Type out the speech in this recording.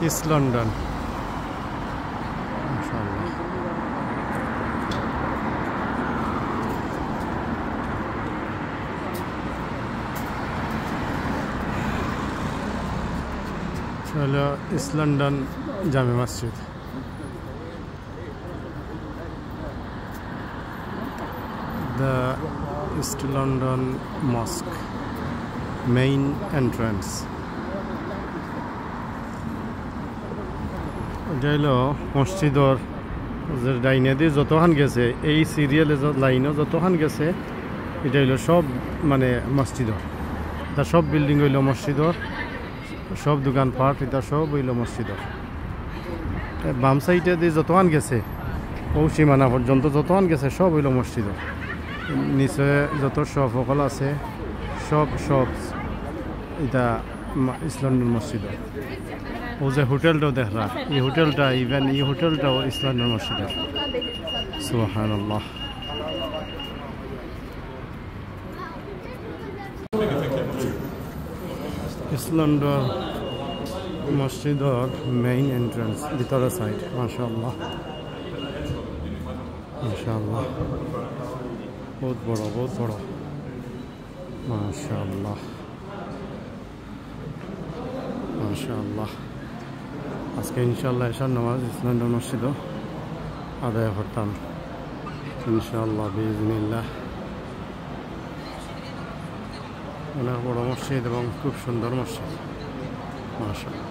East London মাশাআল্লাহ। হলো east London জামে মসজিদ। The East London Mosque main entrance. এটা হলো মসজিদর যে ডাইনে দিয়ে যতখান গেছে এই সিরিয়ালে লাইনও যতখান গেছে এটা হইলো সব মানে মসজিদর। এটা সব বিল্ডিং হইলো মসজিদর, সব দোকানপাট এটা সব হইলো মসজিদর। বাম সাইডে দিয়ে যতখান গেছে ও সীমানা পর্যন্ত যতখান গেছে সব হইলো মসজিদর। নিচে যত শপ সকল আছে সব এটা ইস্ট লন্ডন মসজিদর। ও যে হোটেলটাও দেখরা এই হোটেলটা ইভেন এই হোটেলটাও ইস্ট লন্ডন মসজিদের। সুবহানাল্লাহ। ইস্ট লন্ডন মসজিদর মেইন এন্ট্রান্স ভিতরের সাইড। মাশাআল্লাহ মাশাআল্লাহ, বহুত বড় বহুত বড় মাশাআল্লাহ মাশাআল্লাহ। আজকে ইনশাআল্লাহ এশার নামাজ ইস্ট লন্ডন মসজিদও আদায় করতাম ইনশাআল্লাহ বিইজনিল্লাহ। অনেক বড় মসজিদ এবং খুব সুন্দর মসজিদ মাশাআল্লাহ।